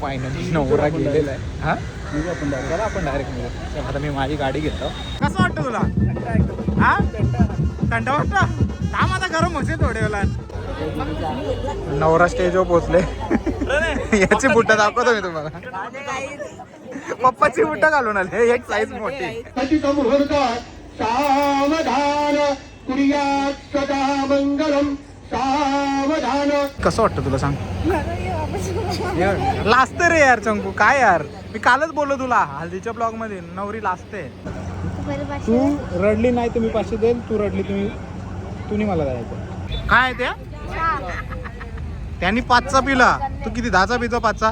Finally नवरा गेलेला आहे. हा आपण डायरेक्ट आता मी माझी गाडी घेतो. कसं वाटतं तुला? हा थंड वाटतं. काम आता गरम होते थोडे वेळा. नवरा स्टेजवर पोहोचले. याची बुट्टा दाखवतो मी तुम्हाला. पप्पाची बुट्टा घालून आले. एक साईज मोठी. कसं वाटतं तुला सांग? लाजते रे यार चंकू. काय यार, मी कालच बोललो तुला हल्दीच्या ब्लॉग मध्ये नवरी लाजते. तू रडली नाही तुम्ही 500 देईल. तू रडली तुम्ही मला द्यायचं. काय त्या त्यांनी 5चा पिला. तू किती 10चा पितो? 5चा.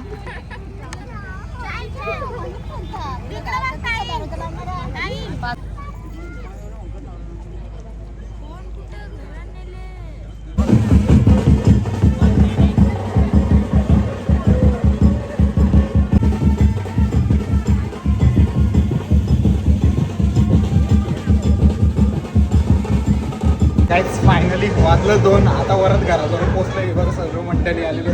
काहीच फायनली वाजलं 2. आता वरच घराजवळ पोहोचलंय. बरं सर्व मंडळी आलेली.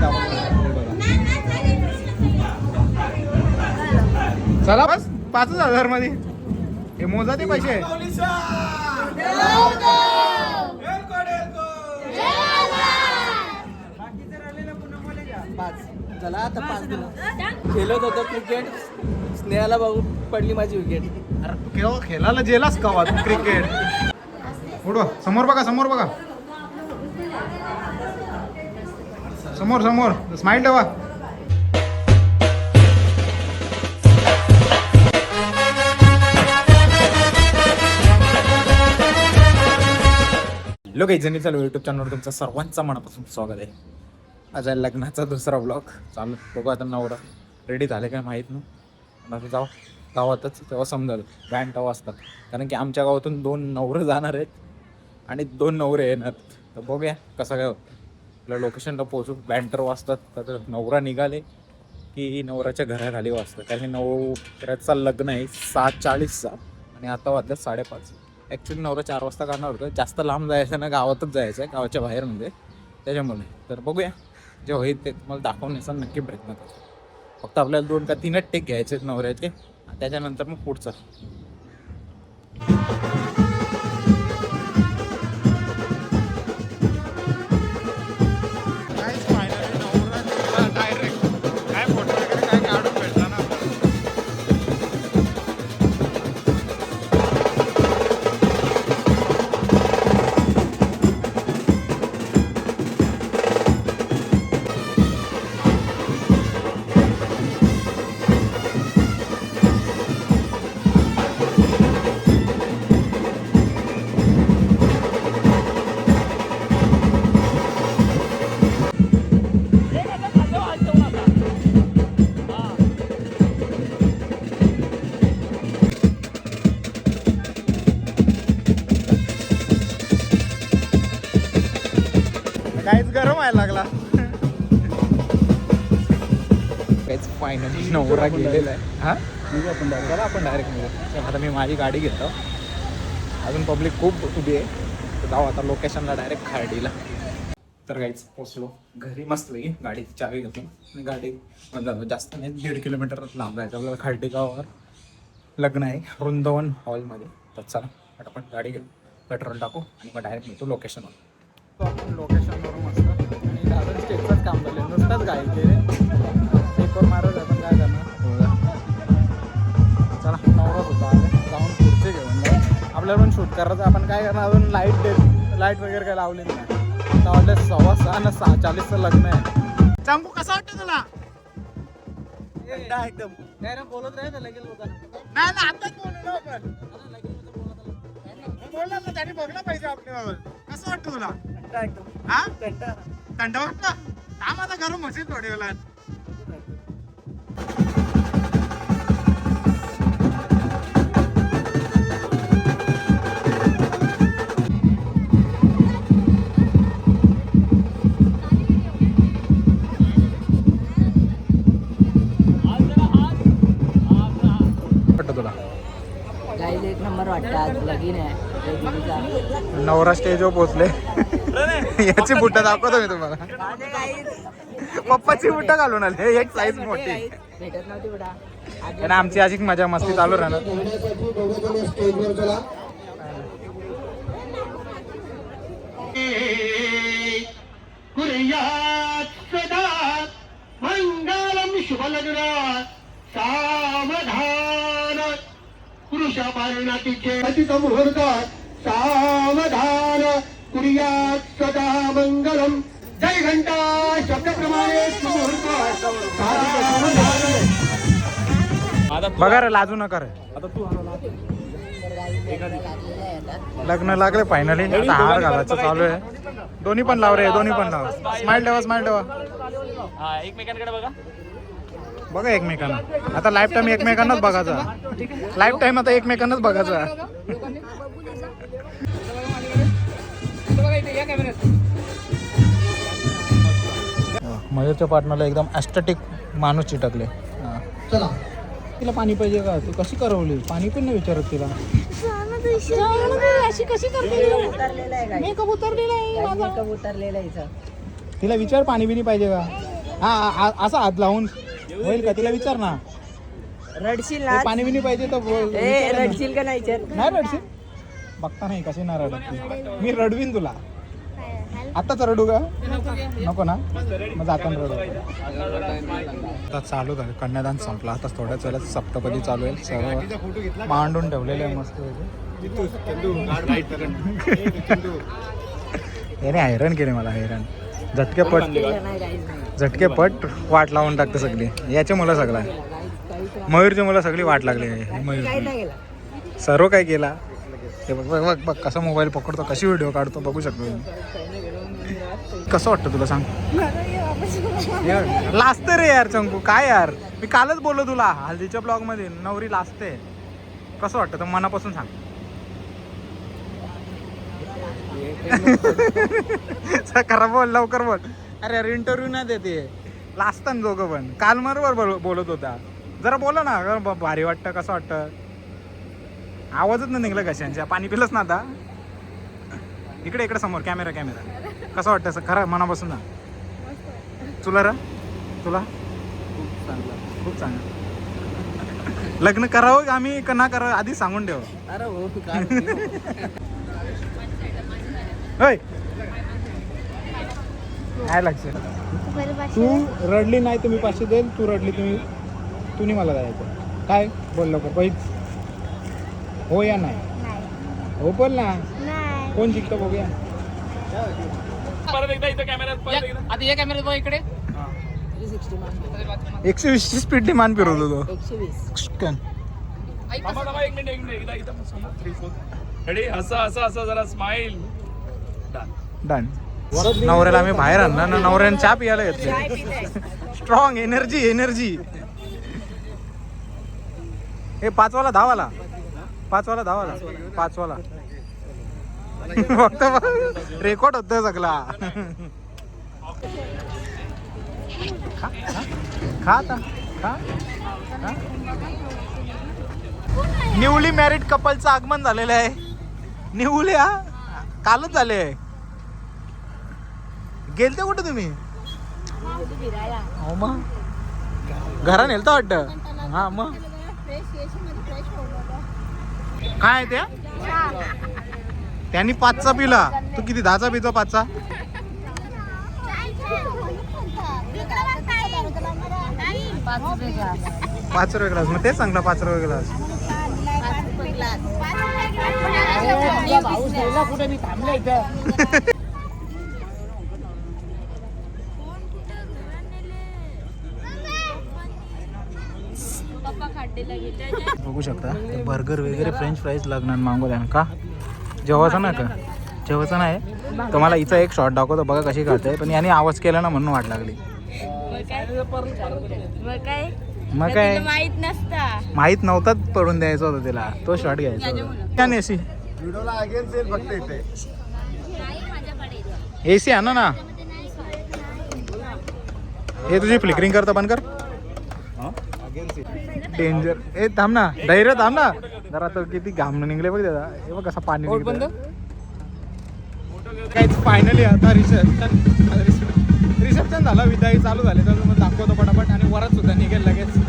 चला बस 5,000 मध्ये हे मोजा ते पैसे. चला आता 5 दिवस खेळत होतो क्रिकेट. स्नेहाला भाऊ पडली माझी विकेट. अरे तू केव्हा खेळायला जेलास का तू क्रिकेट? उडवा. समोर बघा, समोर बघा, समोर समोर. स्माइल ठेवा. लोक एक जणी चालू युट्यूब चॅनलवर तुमचं सर्वांचं मनापासून स्वागत आहे. आज आहे लग्नाचा दुसरा ब्लॉग चालू. बघू आता नवरा रेडी झाले काय माहीत नाही. आता जाऊ गावातच तेव्हा समजाल. बँड तेव्हा असतात. कारण की आमच्या गावातून 2 नवरे जाणार आहेत आणि 2 नवरे येणार. तर बघूया कसं काय होतं. आपल्या लोकेशनला पोहोचू. बँड तर वाजतात. तर नवरा निघाले की नवऱ्याच्या घराखाली वाजतात. कारण 9 लग्न आहे 7:40चा आणि आता वाजलं 5:30. ॲक्च्युली नवरा 4 वाजता करणार होतं. जास्त लांब जायचं ना, गावातच जायचं आहे, गावाच्या बाहेर म्हणजे. त्याच्यामुळे तर बघूया जे होईल ते तुम्हाला दाखवण्याचा नक्की प्रयत्न करतो. फक्त आपल्याला 2 का 3च टेक घ्यायचे आहेत नवऱ्याचे. त्याच्यानंतर मग पुढचं. काहीच गरम व्हायला लागला. काहीच फायनली नवरा गेलेला आहे. हा आपण डायरेक्ट आता मी माझी गाडी घेतो. अजून पब्लिक खूप उभी आहे. तर जाऊ आता लोकेशनला डायरेक्ट खार्डीला. तर काहीच पोचलो घरी मस्तपैकी. गाडीची चावी घेतो आणि गाडी जास्त नाही 1.5 किलोमीटर लांब जायचं आपल्याला. खार्डी गावावर लग्न आहे वृंदावन हॉलमध्ये. तर चला पटापट गाडी घेऊ, पेट्रोल टाकू आणि मग डायरेक्ट येतो लोकेशनवर. आपण लोकेशनवरून मस्त आणि दादा स्टेजचंच काम झालं. नुसतंच गायचे पेपर मारत आहे. पण काय करणार. चला नवराच होता आले. जाऊन पुढचे घेऊन जाऊ. आपल्याला पण शूट करायचं. आपण काय करणार अजून लाईट वगैरे काय लावलेली नाही. आता वाटलं 6:15 ना 6:40चं लग्न आहे. चांगू कसं वाटतं तुला? एकदम काय ना बोलत राहील लगेच लोकांना. नाही ना आताच बोलू ना आपण. बोलला ना त्याने बघलं पाहिजे आपल्यावर. कसं वाटतं तुला? हा थंड वाटतं. काम आता गरम होते थोडे वेळा. तुला गाईला 1 नंबर वाटतं. आज लगीन आहे. नवरा स्टेजवर पोहोचले. याची बुट्टा दाखवतो मी तुम्हाला. पप्पाची बुट घालून आले एक साईज मोठी. भेटत नव्हती बुडा. आणि आमची अशीच मजा मस्ती चालू राहणार. मंगलम शुभलग्न सावधान पुरुषा पारणातीचे अतिक मुहूर्त सावधान कुर्यात सदा मंगलम. जय घंटा शब्दप्रमाणे मुहूर्त बघा रे लाजू नका रे. लग्न लागले फायनली. आता हार घालायचं चालू आहे. दोन्ही पण लाव रे दोन्ही पण लाव. स्माइल ठेवा स्माइल ठेवा. एकमेकांकडे बघा. बघा एकमेकांना. आता लाईफ टाइम एकमेकांनाच बघायचा. लाईफ टाइम आता एकमेकांनाच बघायचा. मयूरच्या पार्टनरला एकदम ॲस्टॅटिक माणूस चिटकले. चला तिला पाणी पाहिजे का? तू कशी करवली? पाणी पण नाही विचारत तिला. अशी कशी करते? उतरलेला आहे काय? मेकअप उतरलेला आहे माझा. मेकअप उतरलेला आहे हिचा. तिला विचार पाणी बिनी पाहिजे का? हा असा हात लावून होईल का? तिला विचार ना. रडशील ते ना? पाणी बिनी पाहिजे तर विचार ना. रडशील का नाही विचार? नाही रडशील? बघता नाही कशी नाही रडत ती. मी रडवीन तुला. आत्ताच रडू का? नको ना मग जाताना रडू. आता चालू झालं. कन्यादान संपला. आता थोड्याच वेळात सप्तपदी चालू आहे. सर्व मांडून ठेवलेले आहे मस्त. याने हैराण केले मला. हैराण झटकेपट झटकेपट वाट लावून टाकते सगळी. याची मुलं सगळा मयूरची मुलं सगळी वाट लागली. मयूर सर्व काय केला हे बघ बघ बघ बघ कसा मोबाईल पकडतो कशी व्हिडिओ काढतो बघू शकतो. कसं वाटतं तुला सांग? लाजते रे यार चंकू. काय यार मी कालच बोललो तुला हल्दीच्या ब्लॉग मध्ये नवरी लाजते. कसं वाटतं तर मनापासून सांग. खरं बोल लवकर बोल. अरे अरे इंटरव्ह्यू नाही देते. लाजताना दोघं पण. काल बरोबर बोलत होता. जरा बोला ना. भारी वाटतं कसं वाटतं? आवाजच नाही निघला कशांच्या. पाणी पिलंच ना आता. इकडे इकडे समोर कॅमेरा कॅमेरा. कसं वाटतं खरं मनापासून ना? तुला रा तुला खूप चांगलं. लग्न करावं आम्ही का ना करावं आधी सांगून ठेव. अरे हो होय काय लक्ष. तू रडली नाही तुम्ही 500 देईल. तू रडली तुम्ही मला द्यायचं. काय बोल लवकर पैस. हो या नाही हो बोल ना. कोण जिंकतं बघूया. परत एकदा इथं कॅमेऱ्यात आधी या कॅमेऱ्यात बघ इकडे. 120 स्पीड डिमांड फिरवतो तो. 120. एक मिनिट एकदा इथं समोर 3 4 रेडी. असं जरा स्माइल. डन. नवऱ्याला आम्ही बाहेर आणणार ना. नवऱ्याने चहा पियाला घेतले. Strong energy. हे 5 वाला 10 वाला 5 वाला 10 वाला 5 वाला फक्त रेकॉर्ड होतोय सगळा. खा आता खा. न्यूली मॅरिड कपलचं आगमन झालेलं आहे. न्यूली हा कालच झाले. गेलते कुठे तुम्ही? हो मग घरा नेलतं वाटतं. हा मग काय त्या त्यांनी 5चा पिला. तू किती 10चा पितो? 5चा 5 रुपये ग्लास. मग तेच सांगला 5 रुपये ग्लास. कुठे मी थांबलो इथं. बघू शकता बर्गर वगैरे फ्रेंच फ्राईज लागणार मागवल्या का. जेवायचं ना का जेवायचं नाही तर मला इथं एक शॉट दाखवतो बघा कशी खाते. पण याने आवाज केला ना म्हणून वाट लागली. मग काय माहित नव्हताच पडून द्यायचं होतं तिला. तो शॉट घ्यायचा. एसी एसी आणा ना. हे तुझी फ्लिकरिंग करता बंद कर. डेंजर. ए थांब ना. धैर्य थांब ना जरा. तर किती घाम निघले बघ दादा. हे बघ कसं पाणी निघतं. काहीच फायनली आता रिसर्च रिसेप्शन झालं, विदाई चालू झाले, तर मग दाखवतो पटापट आणि वरात सुद्धा निघेल लगेच.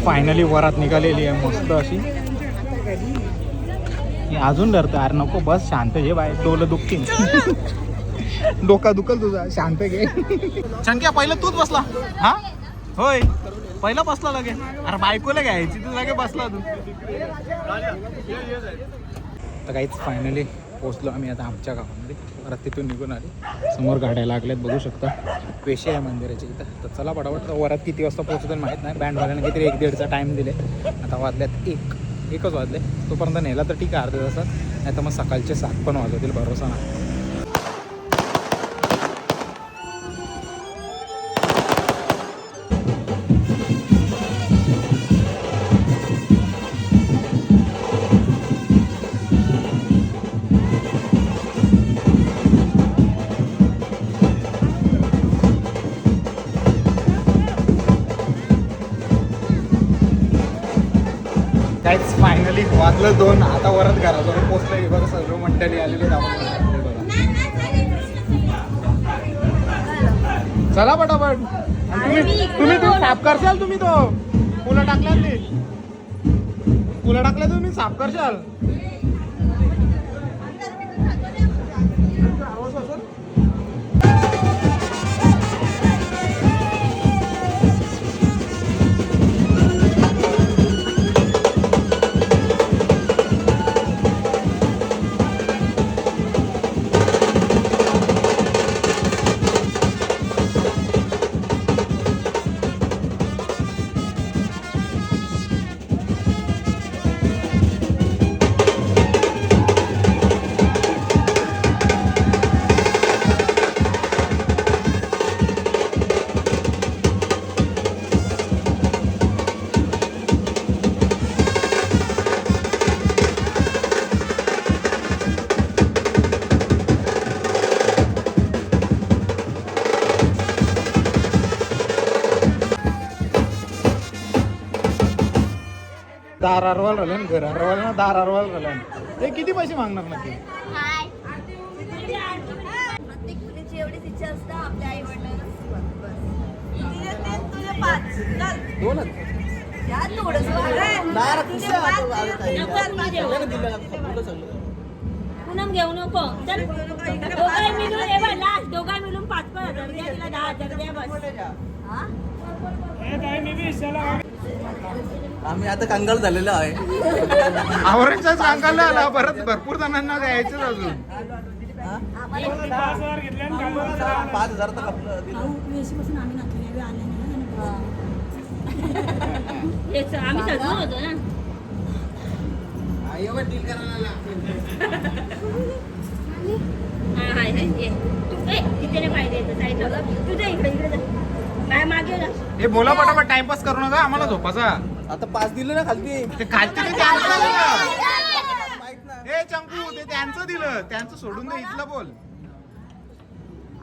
फायनली वरात निघालेली आहे मस्त अशी. अजून डरतो यार, नको बस शांत घे बाय, डोलं दुखतील. डोका दुखल तुझा, शांत घे. चंक्या पहिलं तूच बसला? हा होय, पहिला बसला लगे. अरे बायकोला घ्यायची तू, लगे बसला तू. तर काहीच फायनली पोचलो आम्ही आता आमच्या गावामध्ये. परत तिथून निघून आले. समोर गाड्या लागल्यात बघू शकता. पेशे आहे मंदिराच्या इथं. तर चला पटापट. वरात किती वाजता पोहोचतो माहीत नाही. बँड वाल्याने काहीतरी 1-1.5चा टाईम दिले. आता वाजल्यात एकच वाजले. तोपर्यंत नेला तर ठीक आहे अर्ध्या तासात, नाही तर मग सकाळचे 7 पण वाजवतील, भरोसा नाही. काहीच फायनली वाजलं 2. आता वरच घराजवळ पोचलं. बघा सगळं मंडळी आलेली. चला पटापट. तुम्ही तो साफ करशाल. तुम्ही तो फुलं टाकल्या तुम्ही साफ करशाल. दार अरवाल राहिलं ना, घर अरवाल ना, दार अरवाल राहिलं. ते किती पैसे मागणार नक्की? प्रत्येक मुलीची एवढीच इच्छा असते आपल्या आई वडिलांना दोनच पूनम घेऊ नको चल दोघांनी मिळून लास्ट दोघांनी मिळून 5,000 द्या तिला 10,000 द्या बस आम्ही आता कंगाल झालेलो आहे. आवरेजच सांगायला आला, परत भरपूर जणांना द्यायचं अजून. 5,000 तर आपलं दिलं. आम्ही सजवून होतो ना हाय ये तिथे नाही पाहिजे साईडला तुझ्या इकडे इकडे काय मागे ना हे बोला पटापट, टाइमपास करू नका, आम्हाला झोपाचा. आता 5 दिलं ना खालती. ते खालती ते त्यांचं दिलं. हे चंकू ते त्यांचं दिलं, त्यांचं सोडून दे, इथलं बोल.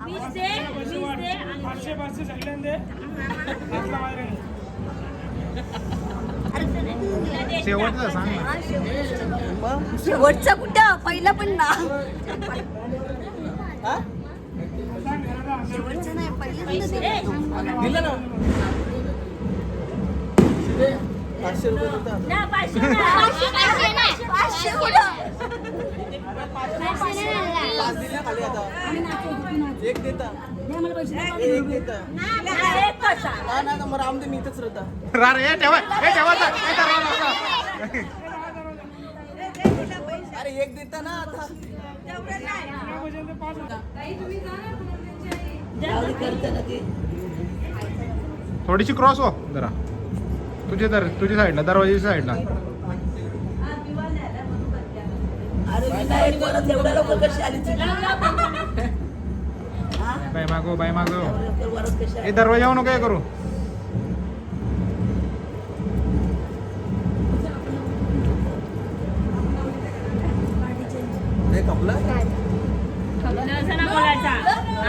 20 दे आणि 500 सगळ्यांना शेवटचं सांग ना. शेवटचा कुठं पहिला पण ना हा? शेवटचं नाही पहिलं दिलं ना 500 रुपये देतात. ना 500 पाचशे कुठं 5 दिले ना खाली आता. एक देता. एक देता. एक कसा ना मग रामदे मी इथंच राहता. अरे हे ठेवा, हे ठेवायचं, हे ठरवायचं. अरे एक देता ना आता. थोडीशी क्रॉस हो जरा, तुझ्या साईडला, दरवाजाच्या साईडला. बाय मागो, बाय मागो. हे दरवाजावर नको हे करू. हे कपला असं ना बोलायचा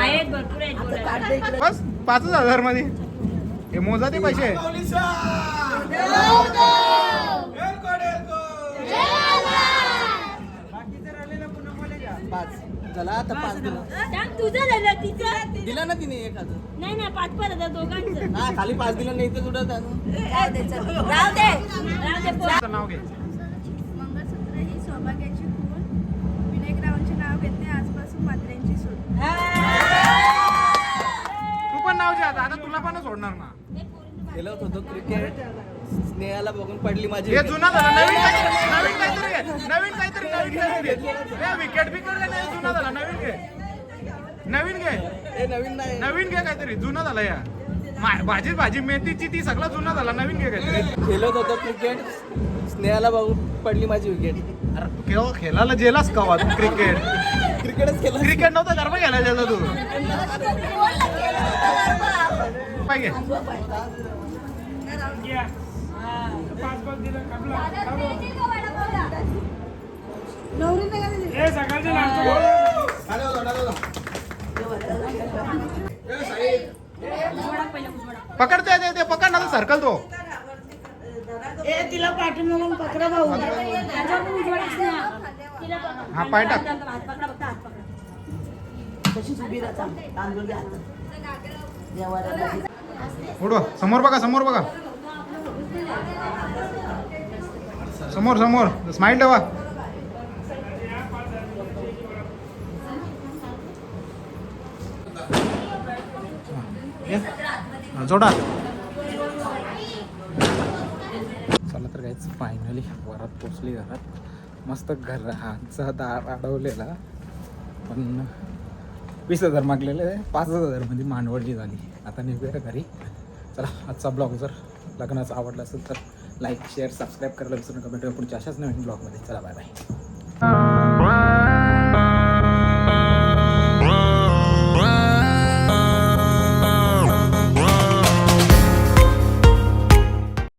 आहेत भरपूर आहेत बोलायला. बस 5,000 मध्ये हे मोजा ते पैसे. झाला आता 5 दिलं. सांग तुझं झालं तिचं दिला ना तिने एक हजार. नाही नाही 5,000 दोघांचं हा खाली 5 दिलं नाही तर कुठं राहू दे तुझं नाव घे. मंगळसूत्र ही सौभाग्याची खून विनायकरावांचे नाव घेतले आजपासून मात्र्यांची सूट तू पण नाव घे आता तुला पण सोडणार ना. गेलो होतो क्रिकेट. स्नेहाला बघून पडली माझी. हे जुना झाला, नवीन काहीतरी विकेट बिकेट नाही, जुना झाला, नवीन घे. हे नवीन नाही. नवीन घे काहीतरी, जुना झाला. या भाजी मेथीची ती सगळं जुना झाला, नवीन घे काहीतरी. खेळत होतो क्रिकेट. स्नेहाला बघून पडली माझी विकेट. अरे तू केव्हा खेळायला गेलास का तू क्रिकेट? क्रिकेटच खेळला. क्रिकेट नव्हतं गरबा खेळायला तू पाहिजे. पकडते ते पकड ना, सर्कल तो. तिला पाठवून म्हणून पकडा भाऊ हा पाय टाक. उडवा, समोर बघा, समोर बघा, समोर समोर स्माइल ठेवा. जोडा. चला तर काहीच फायनली वरात पोचली घरात. मस्त घराचा दार अडवलेला, पण 20,000 मागलेले, 5,000 मध्ये मांडवळली झाली. आता निघूया घरी. चला, आजचा ब्लॉग जर लग्नाचा आवडला असेल तर लाईक शेअर सबस्क्राईब करायला विसरू नका. भेटूया पुढच्या अशाच नवीन ब्लॉगमध्ये. चला बाय बाय.